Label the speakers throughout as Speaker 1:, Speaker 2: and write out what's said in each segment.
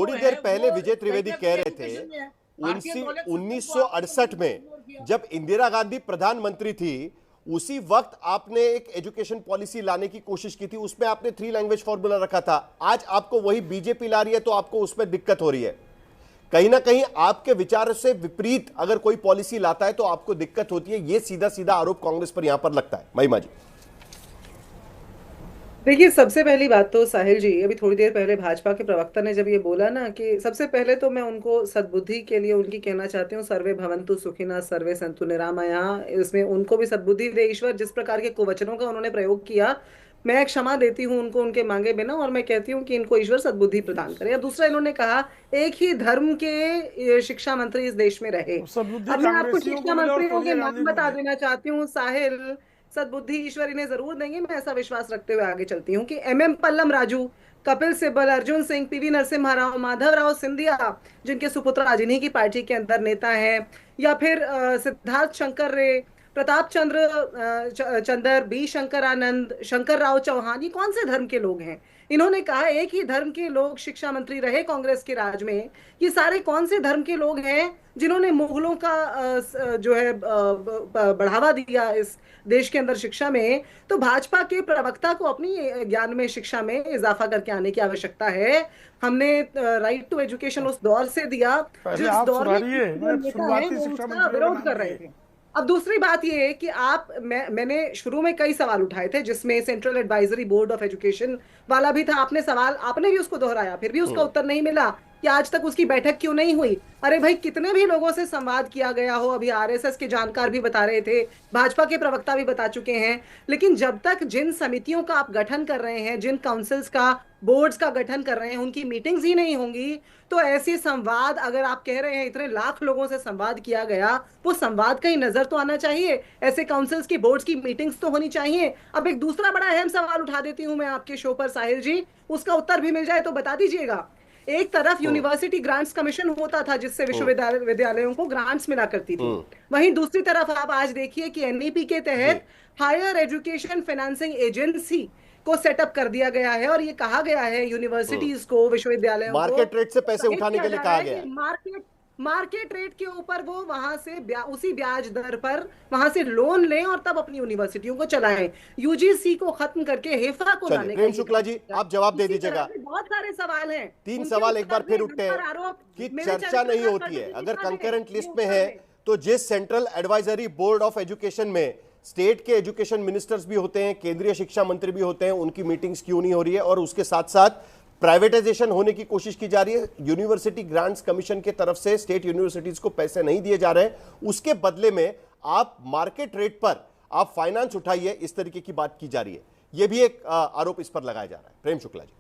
Speaker 1: थोड़ी देर पहले विजय त्रिवेदी कह रहे थे 1968 में जब इंदिरा गांधी प्रधानमंत्री थी उसी वक्त आपने एक एजुकेशन पॉलिसी लाने की कोशिश की थी, उसमें आपने 3 लैंग्वेज फॉर्मूला रखा था। आज आपको वही बीजेपी ला रही है तो आपको उसमें दिक्कत हो रही है। कहीं ना कहीं आपके विचार से विपरीत अगर कोई पॉलिसी लाता है तो आपको दिक्कत होती है। यह सीधा सीधा आरोप कांग्रेस पर यहां पर लगता है। महिमा जी
Speaker 2: देखिए, सबसे पहली बात तो साहिल जी, अभी थोड़ी देर पहले भाजपा के प्रवक्ता ने जब ये बोला ना, कि सबसे पहले तो मैं उनको सद्बुद्धि के लिए उनकी कहना चाहती हूँ, सर्वे भवन्तु सुखिनः सर्वे सन्तु निरामयाः। इसमें उनको भी सद्बुद्धि दे ईश्वर। जिस प्रकार के कुवचनों का उन्होंने प्रयोग किया, मैं क्षमा देती हूँ उनको उनके मांगे बिना, और मैं कहती हूँ कि इनको ईश्वर सद्बुद्धि प्रदान करे। और दूसरा, इन्होंने कहा एक ही धर्म के शिक्षा मंत्री इस देश में रहे।
Speaker 3: सद्बुद्धि
Speaker 2: अब मैं आपको
Speaker 3: कांग्रेसियों
Speaker 2: शिक्षा
Speaker 3: को मिले और
Speaker 2: मंत्रियों के
Speaker 3: सोनिया
Speaker 2: नाम
Speaker 3: गांधी को
Speaker 2: बता
Speaker 3: मिले।
Speaker 2: देना चाहती हूँ साहिल। सद्बुद्धि ईश्वर इन्हें जरूर देंगे, मैं ऐसा विश्वास रखते हुए आगे चलती हूँ कि एमएम पल्लम राजू, कपिल सिब्बल, अर्जुन सिंह, पीवी नरसिम्हा राव, माधव राव सिंधिया, जिनके सुपुत्र आज इन्हीं की पार्टी के अंदर नेता हैं, या फिर सिद्धार्थ शंकर रे, प्रताप चंद्र, बी शंकर आनंद, शंकर राव चौहान, ये कौन से धर्म के लोग हैं? इन्होंने कहा एक ही धर्म के लोग शिक्षा मंत्री रहे कांग्रेस के राज में। ये सारे कौन से धर्म के लोग हैं जिन्होंने मुगलों का जो है बढ़ावा दिया इस देश के अंदर शिक्षा में? तो भाजपा के प्रवक्ता को अपनी ज्ञान में, शिक्षा में इजाफा करके आने की आवश्यकता है। हमने राइट टू एजुकेशन उस दौर से दिया
Speaker 3: पहले
Speaker 2: जिस
Speaker 3: आप
Speaker 2: दौर में
Speaker 3: सुधारिए, मैं
Speaker 2: नेता है
Speaker 3: शुरुआती
Speaker 2: वो
Speaker 3: शिक्षा
Speaker 2: उसका
Speaker 3: मंत्रियों के
Speaker 2: विरोध
Speaker 3: नाम
Speaker 2: कर रहे
Speaker 3: लिए।
Speaker 2: थे। अब दूसरी बात ये है कि मैंने शुरू में कई सवाल उठाए थे, जिसमें central advisory board of education वाला भी था। आपने भी उसको दोहराया, फिर भी उसका उत्तर नहीं मिला कि आज तक उसकी बैठक क्यों नहीं हुई। अरे भाई, कितने भी लोगों से संवाद किया गया हो, अभी आरएसएस के जानकार भी बता रहे थे, भाजपा के प्रवक्ता भी बता चुके हैं, लेकिन जब तक जिन समितियों का आप गठन कर रहे हैं, जिन काउंसिल्स का, बोर्ड्स का गठन कर रहे हैं, उनकी मीटिंग्स ही नहीं होंगी, तो ऐसे संवाद, अगर आप कह रहे हैं इतने लाख लोगों से संवाद किया गया, वो संवाद कहीं नजर तो आना चाहिए। ऐसे काउंसिल्स की, बोर्ड्स की मीटिंग्स तो होनी चाहिए। अब एक दूसरा बड़ा अहम सवाल उठा देती हूं मैं आपके शो पर साहिल जी, उसका उत्तर भी मिल जाए तो बता दीजिएगा। एक तरफ यूनिवर्सिटी ग्रांट्स कमीशन होता था, जिससे विश्वविद्यालयों को ग्रांट्स मिला करती थी, वहीं दूसरी तरफ आप आज देखिए कि एनईपी के
Speaker 1: जी
Speaker 2: तहत हायर एजुकेशन फाइनेंसिंग एजेंसी को सेटअप कर दिया गया है, और ये कहा गया है यूनिवर्सिटीज को, विश्वविद्यालयों को
Speaker 1: मार्केट रेट से पैसे
Speaker 2: प्रोत्साहित
Speaker 1: उठाने
Speaker 2: किया
Speaker 1: के लिए
Speaker 2: जा रहा
Speaker 1: कहा
Speaker 2: है
Speaker 1: गया
Speaker 2: कि
Speaker 1: है।
Speaker 2: मार्केट रेट के ऊपर वो वहां से उसी ब्याज दर पर वहां से लोन लें और तब अपनी यूनिवर्सिटियों को चलाएं। यूजीसी को खत्म करके हेफा को
Speaker 1: चलिए
Speaker 2: लाने का
Speaker 1: प्रेम
Speaker 2: ये
Speaker 1: शुक्ला
Speaker 2: काम
Speaker 1: जी,
Speaker 2: किया।
Speaker 1: आप जवाब दे
Speaker 2: इसी तरह
Speaker 1: दीजिएगा।
Speaker 2: से बहुत सारे सवाल हैं।
Speaker 1: 3
Speaker 2: उनके
Speaker 1: सवाल एक बार
Speaker 2: उत्तर
Speaker 1: फिर
Speaker 2: में
Speaker 1: उठते
Speaker 2: नंबर
Speaker 1: हैं
Speaker 2: आरोप
Speaker 1: कि
Speaker 2: मेरे
Speaker 1: चर्चा
Speaker 2: चरित्र
Speaker 1: नहीं
Speaker 2: का
Speaker 1: होती है।
Speaker 2: प्रगति
Speaker 1: अगर
Speaker 2: दिखा दें,
Speaker 1: कंकरेंट
Speaker 2: ये
Speaker 1: लिस्ट में
Speaker 2: उत्तर
Speaker 1: है
Speaker 2: दें।
Speaker 1: तो जिस central advisory board of education में स्टेट के एजुकेशन मिनिस्टर्स भी होते हैं, केंद्रीय शिक्षा मंत्री भी होते हैं, उनकी मीटिंग्स क्यों नहीं हो रही है? और उसके साथ साथ प्राइवेटाइजेशन होने की कोशिश की जा रही है, यूनिवर्सिटी ग्रांट्स कमीशन की तरफ से स्टेट यूनिवर्सिटीज को पैसे नहीं दिए जा रहे हैं, उसके बदले में आप मार्केट रेट पर आप फाइनेंस उठाइए, इस तरीके की बात की जा रही है। यह भी एक आरोप इस पर लगाया जा रहा है। प्रेम शुक्ला जी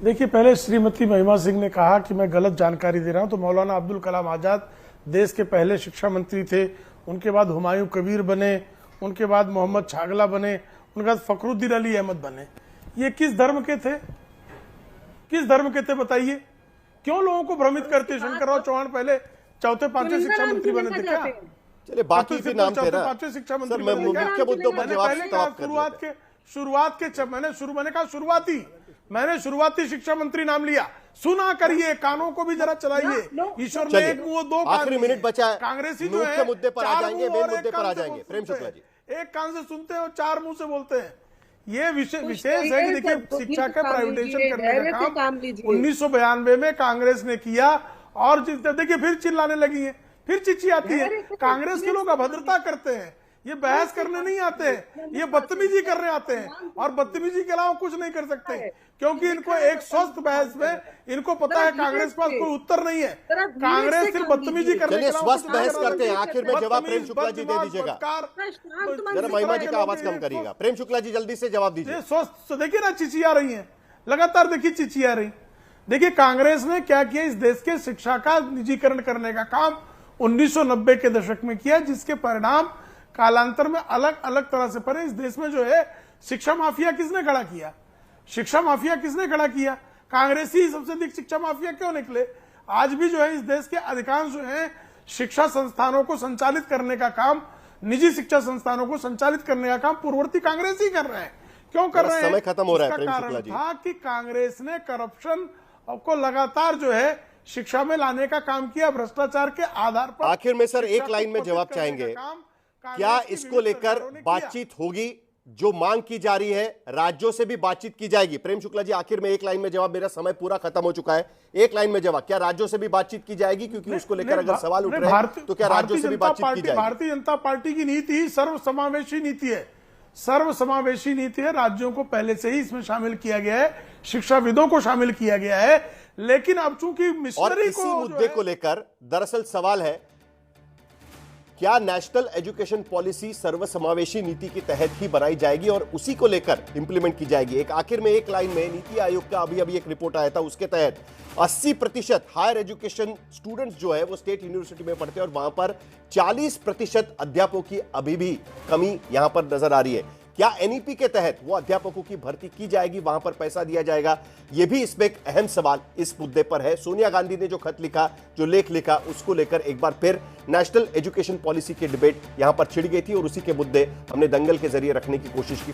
Speaker 3: देखिए, पहले श्रीमती महिमा सिंह ने कहा कि मैं गलत जानकारी दे रहा हूं, तो मौलाना अब्दुल कलाम आजाद देश के पहले शिक्षा मंत्री थे, उनके बाद हुमायूं कबीर बने, उनके बाद मोहम्मद छागला बने, उनके बाद फखरुद्दीन अली अहमद बने। ये किस धर्म के थे? किस धर्म के थे बताइए? क्यों लोगों को भ्रमित करते? शंकरराव चौहान पहले चौथे पांचवें शिक्षा मंत्री बने थे क्या?
Speaker 1: चलिए, बाकी भी नाम थे ना
Speaker 3: पांचवें शिक्षा
Speaker 1: सर।
Speaker 3: मंत्री
Speaker 1: मैं
Speaker 3: बने थे क्या?
Speaker 1: मुख्य मुद्दों पर जवाब
Speaker 3: मैंने कहा शुरुआती शिक्षा मंत्री नाम लिया। सुना करिए, कानों को भी जरा चलाइए। ईश्वर में एक मुंह दो कान।
Speaker 1: आखिरी मिनट बचा है,
Speaker 3: कांग्रेसी जो
Speaker 1: मुख्य
Speaker 3: है
Speaker 1: मुद्दे पर आ जाएंगे, मेन मुद्दे पर आ जाएंगे। प्रेम शुक्ला जी,
Speaker 3: एक कान से सुनते हैं और 4 मुंह से बोलते हैं। ये विशेष है कि देखिए, शिक्षा का प्राइवेटाइजेशन करने का काम 1992 में कांग्रेस ने किया, और देखिए फिर चिल्लाने लगी है, फिर चिच्ची आती है। कांग्रेस के लोग अभद्रता करते हैं, ये बहस करने नहीं आते हैं, ये बदतमीजी करने आते हैं, और बदतमीजी के अलावा कुछ नहीं कर सकते, क्योंकि इनको एक स्वस्थ बहस में इनको पता है कांग्रेस पास कोई उत्तर नहीं है। कांग्रेस सिर्फ बदतमीजी करने के अलावा
Speaker 1: स्वस्थ बहस करते हैं। आखिर में जवाब प्रेम शुक्ला जी दे दीजिएगा। जरा महिमा जी का आवाज कम करिएगा। प्रेम शुक्ला जी जल्दी से जवाब दीजिए।
Speaker 3: स्वस्थ देखिए ना, चिचिया रही है लगातार, देखिए चिचिया रही। देखिए कांग्रेस ने क्या किया, इस देश के शिक्षा का निजीकरण करने का काम 1990 के दशक में किया, जिसके परिणाम कालांतर में अलग अलग तरह से पड़े। इस देश में जो है शिक्षा माफिया किसने खड़ा किया? शिक्षा माफिया किसने खड़ा किया? कांग्रेसी सबसे अधिक शिक्षा माफिया क्यों निकले? आज भी जो है इस देश के अधिकांश जो है शिक्षा संस्थानों को संचालित करने का काम, निजी शिक्षा संस्थानों को संचालित करने का काम पूर्ववर्ती कांग्रेस ही कर रहे हैं। क्यों कर रहे हैं?
Speaker 1: समय खत्म हो रहा है
Speaker 3: इसका
Speaker 1: प्रेम
Speaker 3: कारण
Speaker 1: शुक्ला जी।
Speaker 3: था कि कांग्रेस ने करप्शन को लगातार जो है शिक्षा में लाने का काम किया, भ्रष्टाचार के आधार पर।
Speaker 1: आखिर में सर
Speaker 3: शिक्षा
Speaker 1: एक लाइन
Speaker 3: को
Speaker 1: में
Speaker 3: पतित
Speaker 1: जवाब
Speaker 3: करने
Speaker 1: चाहेंगे,
Speaker 3: का काम कांग्रेस
Speaker 1: क्या
Speaker 3: की
Speaker 1: इसको
Speaker 3: विभिन्न
Speaker 1: लेकर
Speaker 3: सरकारों ने किया।
Speaker 1: बातचीत होगी? जो मांग की जा रही है राज्यों से भी बातचीत की जाएगी? प्रेम शुक्ला जी आखिर में एक लाइन में जवाब, मेरा समय पूरा खत्म हो चुका है, एक लाइन में जवाब, क्या राज्यों से भी बातचीत की जाएगी? क्योंकि उसको लेकर अगर सवाल उठ रहे हैं तो क्या राज्यों से भी बातचीत की जाएगी?
Speaker 3: भारतीय जनता पार्टी की नीति ही सर्वसमावेशी नीति है, सर्वसमावेशी नीति है। राज्यों को पहले से ही इसमें शामिल किया गया है, शिक्षाविदों को शामिल किया गया है, लेकिन अब चूंकि
Speaker 1: और
Speaker 3: मिशनरी
Speaker 1: इसी मुद्दे को लेकर दरअसल सवाल है, क्या नेशनल एजुकेशन पॉलिसी सर्वसमावेशी नीति के तहत ही बनाई जाएगी और उसी को लेकर इंप्लीमेंट की जाएगी? एक आखिर में एक लाइन में, नीति आयोग का अभी एक रिपोर्ट आया था, उसके तहत 80% हायर एजुकेशन स्टूडेंट्स जो है वो स्टेट यूनिवर्सिटी में पढ़ते हैं और वहां पर 40% अध्यापकों की अभी भी कमी यहां पर नजर आ रही है। क्या एनईपी के तहत वो अध्यापकों की भर्ती की जाएगी, वहां पर पैसा दिया जाएगा? यह भी इसमें एक अहम सवाल इस मुद्दे पर है। सोनिया गांधी ने जो खत लिखा, जो लेख लिखा, उसको लेकर एक बार फिर नेशनल एजुकेशन पॉलिसी की डिबेट यहां पर छिड़ गई थी और उसी के मुद्दे हमने दंगल के जरिए रखने की कोशिश की।